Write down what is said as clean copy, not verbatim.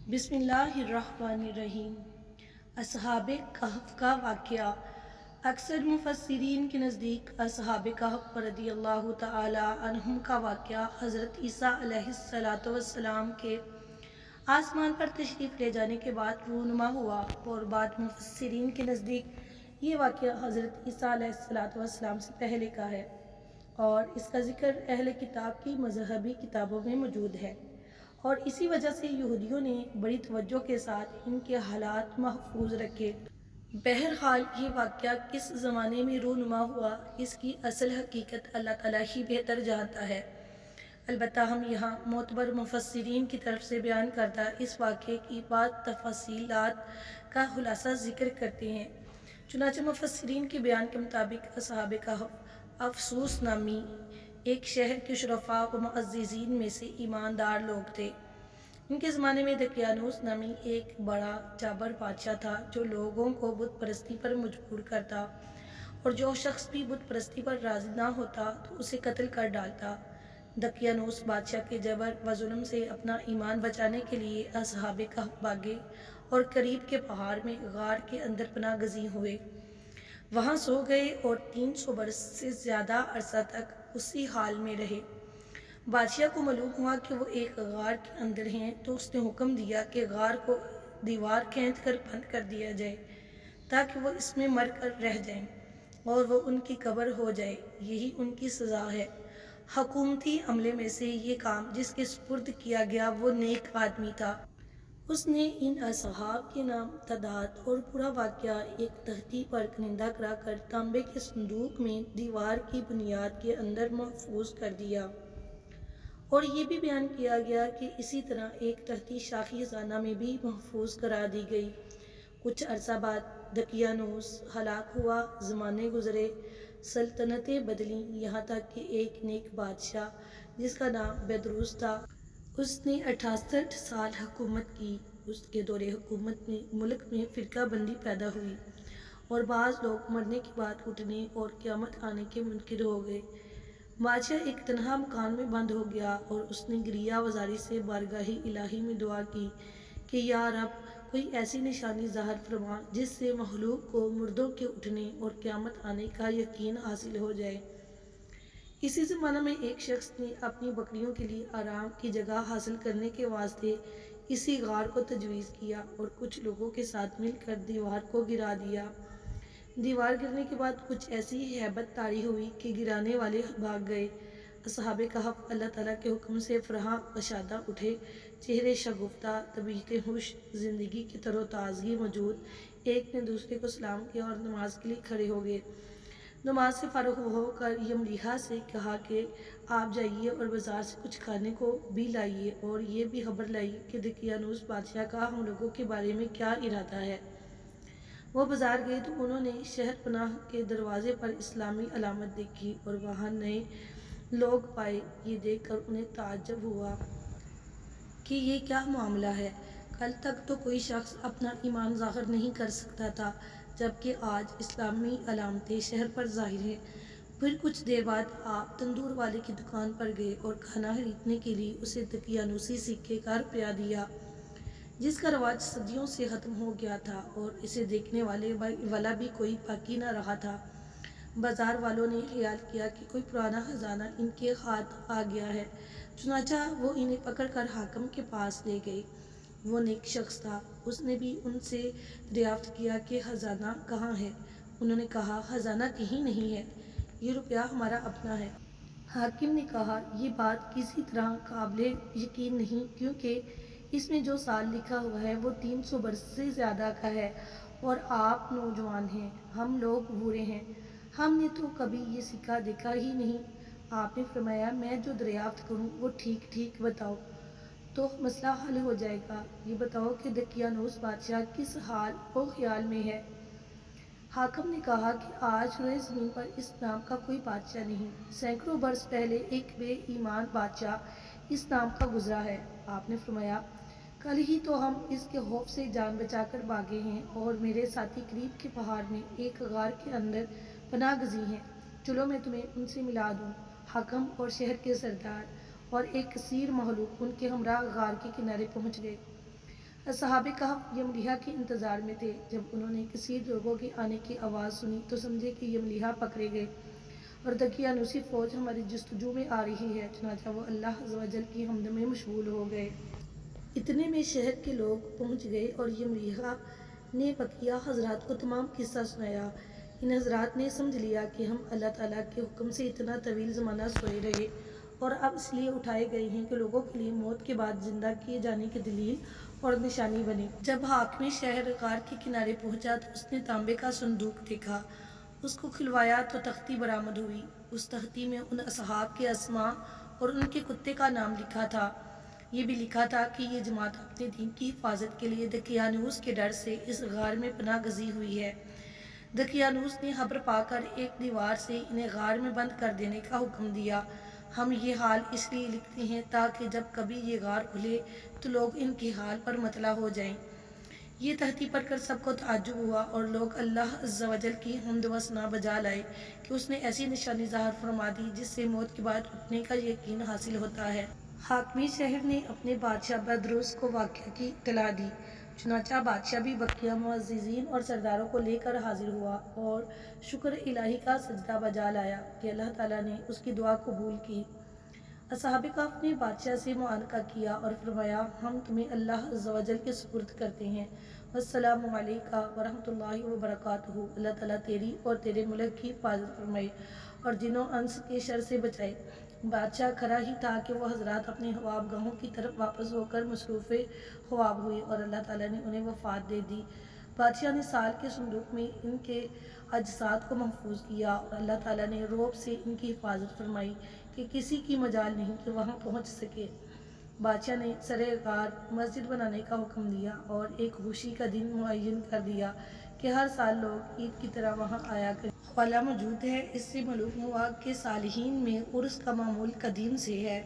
بسم اللہ الرحمن الرحیم۔ اصحاب کہف کا واقعہ۔ اکثر مفسرین کے نزدیک اصحاب کہف رضی اللہ تعالی عنہم کا واقعہ حضرت عیسیٰ علیہ السلام کے آسمان پر تشریف لے جانے کے بعد رونما ہوا، اور بعض مفسرین کے نزدیک یہ واقعہ حضرت عیسیٰ علیہ السلام سے پہلے کا ہے، اور اس کا ذکر اہل کتاب کی مذہبی کتابوں میں موجود ہے، اور اسی وجہ سے یہودیوں نے بڑی توجہ کے ساتھ ان کے حالات محفوظ رکھے۔ بہرحال یہ واقعہ کس زمانے میں رونما ہوا، اس کی اصل حقیقت اللہ تعالیٰ ہی بہتر جانتا ہے۔ البتہ ہم یہاں معتبر مفسرین کی طرف سے بیان کردہ اس واقعے کی بعض تفصیلات کا خلاصہ ذکر کرتے ہیں۔ چنانچہ مفسرین کے بیان کے مطابق اصحاب کہف افسوس نامی ایک شہر کے شرفاء و معززین میں سے ایماندار لوگ تھے۔ ان کے زمانے میں دقیانوس نامی ایک بڑا جابر بادشاہ تھا، جو لوگوں کو بت پرستی پر مجبور کرتا، اور جو شخص بھی بت پرستی پر راضی نہ ہوتا تو اسے قتل کر ڈالتا۔ دقیانوس بادشاہ کے جبر و ظلم سے اپنا ایمان بچانے کے لیے اصحاب کہف بھاگے اور قریب کے پہاڑ میں غار کے اندر پناہ گزین ہوئے۔ وہاں سو گئے اور 300 برس سے زیادہ عرصہ تک اسی حال میں رہے۔ بادشاہ کو معلوم ہوا کہ وہ ایک غار کے اندر ہیں، تو اس نے حکم دیا کہ غار کو دیوار کھینچ کر بند کر دیا جائے، تاکہ وہ اس میں مر کر رہ جائیں اور وہ ان کی قبر ہو جائے۔ یہی ان کی سزا ہے۔ حکومتی عملے میں سے یہ کام جس کے سپرد کیا گیا وہ نیک آدمی تھا۔ اس نے ان اصحاب کے نام، تعداد اور پورا واقعہ ایک تختی پر کنندہ کرا کر تانبے کے صندوق میں دیوار کی بنیاد کے اندر محفوظ کر دیا، اور یہ بھی بیان کیا گیا کہ اسی طرح ایک تختی شاخی خزانہ میں بھی محفوظ کرا دی گئی۔ کچھ عرصہ بعد دقیانوس ہلاک ہوا، زمانے گزرے، سلطنتیں بدلیں، یہاں تک کہ ایک نیک بادشاہ جس کا نام بیدروس تھا، اس نے 68 سال حکومت کی۔ اس کے دور حکومت میں ملک میں فرقہ بندی پیدا ہوئی، اور بعض لوگ مرنے کے بعد اٹھنے اور قیامت آنے کے منکر ہو گئے۔ بادشاہ ایک تنہا مکان میں بند ہو گیا، اور اس نے گریہ وزاری سے بارگاہ الہی میں دعا کی کہ یا رب، کوئی ایسی نشانی ظاہر فرما جس سے مخلوق کو مردوں کے اٹھنے اور قیامت آنے کا یقین حاصل ہو جائے۔ اسی زمانہ میں ایک شخص نے اپنی بکریوں کے لیے آرام کی جگہ حاصل کرنے کے واسطے اسی غار کو تجویز کیا، اور کچھ لوگوں کے ساتھ مل کر دیوار کو گرا دیا۔ دیوار گرنے کے بعد کچھ ایسی ہیبت طاری ہوئی کہ گرانے والے بھاگ گئے۔ اصحاب کہف اللہ تعالیٰ کے حکم سے فرحاں بشادہ اٹھے، چہرے شگفتہ، طبیعتیں خوش، زندگی کی تر و تازگی موجود، ایک نے دوسرے کو سلام کیا اور نماز کے لیے کھڑے ہو گئے۔ نماز سے فارغ ہو کر یملیحہ سے کہا کہ آپ جائیے اور بازار سے کچھ کھانے کو بھی لائیے، اور یہ بھی خبر لائیے کہ دقیانوس بادشاہ کا ہم لوگوں کے بارے میں کیا ارادہ ہے۔ وہ بازار گئے تو انہوں نے شہر پناہ کے دروازے پر اسلامی علامت دیکھی، اور وہاں نئے لوگ پائے۔ یہ دیکھ کر انہیں تعجب ہوا کہ یہ کیا معاملہ ہے۔ کل تک تو کوئی شخص اپنا ایمان ظاہر نہیں کر سکتا تھا، جبکہ آج اسلامی علامتیں شہر پر ظاہر ہیں۔ پھر کچھ دیر بعد آپ تندور والے کی دکان پر گئے اور کھانا خریدنے کے لیے اسے دقیانوسی سکے کا روپیہ دیا، جس کا رواج صدیوں سے ختم ہو گیا تھا، اور اسے دیکھنے والا بھی کوئی باقی نہ رہا تھا۔ بازار والوں نے خیال کیا کہ کوئی پرانا خزانہ ان کے ہاتھ آ گیا ہے، چنانچہ وہ انہیں پکڑ کر حاکم کے پاس لے گئے۔ وہ نیک شخص تھا، اس نے بھی ان سے دریافت کیا کہ خزانہ کہاں ہے۔ انہوں نے کہا خزانہ کہیں نہیں ہے، یہ روپیہ ہمارا اپنا ہے۔ حاکم نے کہا یہ بات کسی طرح قابل یقین نہیں، کیونکہ اس میں جو سال لکھا ہوا ہے وہ 300 برس سے زیادہ کا ہے، اور آپ نوجوان ہیں، ہم لوگ بوڑھے ہیں، ہم نے تو کبھی یہ سکہ دیکھا ہی نہیں۔ آپ نے فرمایا میں جو دریافت کروں وہ ٹھیک ٹھیک بتاؤ تو مسئلہ حل ہو جائے گا۔ یہ بتاؤ کہ دقیانوس بادشاہ کس حال و خیال میں ہے۔ حاکم نے کہا کہ آج روئے زمین پر اس نام کا کوئی بادشاہ نہیں، سینکڑوں برس پہلے ایک بے ایمان بادشاہ اس نام کا گزرا ہے۔ آپ نے فرمایا کل ہی تو ہم اس کے خوف سے جان بچا کر بھاگے ہیں، اور میرے ساتھی قریب کے پہاڑ میں ایک غار کے اندر پناہ گزین ہیں، چلو میں تمہیں ان سے ملا دوں۔ حاکم اور شہر کے سردار اور ایک کثیر مخلوق ان کے ہمراہ غار کے کنارے پہنچ گئے۔ اصحاب کہف یملیحہ کے انتظار میں تھے۔ جب انہوں نے کسی لوگوں کے آنے کی آواز سنی تو سمجھے کہ یملیحہ پکڑے گئے اور دقیانوسی فوج ہماری جستجو میں آ رہی ہے، چنانچہ وہ اللہ عز و جل کی حمد میں مشغول ہو گئے۔ اتنے میں شہر کے لوگ پہنچ گئے اور یملیحہ نے بقیہ حضرات کو تمام قصہ سنایا۔ ان حضرات نے سمجھ لیا کہ ہم اللہ تعالیٰ کے حکم سے اتنا طویل زمانہ سوئے رہے اور اب اس لیے اٹھائے گئے ہیں کہ لوگوں کے لیے موت کے بعد زندہ کیے جانے کی دلیل اور نشانی بنے۔ جب حاکم شہر غار کے کنارے پہنچا تو اس نے تانبے کا صندوق دیکھا، اس کو کھلوایا تو تختی برآمد ہوئی۔ اس تختی میں ان اصحاب کے اسماء اور ان کے کتے کا نام لکھا تھا۔ یہ بھی لکھا تھا کہ یہ جماعت اپنے دین کی حفاظت کے لیے دقیانوس کے ڈر سے اس غار میں پناہ گزین ہوئی ہے۔ دقیانوس نے خبر پا کر ایک دیوار سے انہیں غار میں بند کر دینے کا حکم دیا۔ ہم یہ حال اس لیے لکھتے ہیں تاکہ جب کبھی یہ غار کھلے تو لوگ ان کے حال پر مطلع ہو جائیں۔ یہ تحتی پڑھ کر سب کو تعجب ہوا اور لوگ اللہ عز و جل کی حمد و ثنا بجا لائے کہ اس نے ایسی نشانی ظاہر فرما دی جس سے موت کے بعد اٹھنے کا یقین حاصل ہوتا ہے۔ حاکم شہر نے اپنے بادشاہ بدروس کو واقعہ کی اطلاع دی، چنانچہ بادشاہ بھی بقیہ معززین اور سرداروں کو لے کر حاضر ہوا اور شکر الہی کا سجدہ بجا لایا کہ اللہ تعالیٰ نے اس کی دعا قبول کی۔ اصحاب کہف نے بادشاہ سے معانقہ کیا اور فرمایا، ہم تمہیں اللہ عز و جل کے سپرد کرتے ہیں، والسلام علیکہ ورحمۃ اللہ وبرکاتہ۔ اللہ تعالیٰ تیری اور تیرے ملک کی حفاظت فرمائے اور جن و انس کے شر سے بچائے۔ بادشاہ کھڑا ہی تھا کہ وہ حضرات اپنے خواب گاہوں کی طرف واپس ہو کر مصروف خواب ہوئے اور اللہ تعالیٰ نے انہیں وفات دے دی۔ بادشاہ نے سال کے صندوق میں ان کے اجساد کو محفوظ کیا اور اللہ تعالیٰ نے رعب سے ان کی حفاظت فرمائی کہ کسی کی مجال نہیں کہ وہاں پہنچ سکے۔ بادشاہ نے سر غار مسجد بنانے کا حکم دیا اور ایک خوشی کا دن معین کر دیا کہ ہر سال لوگ عید کی طرح وہاں آیا کریں۔ حوالہ موجود ہے، اس سے معلوم ہوا کہ صالحین میں عرس کا معمول قدیم سے ہے۔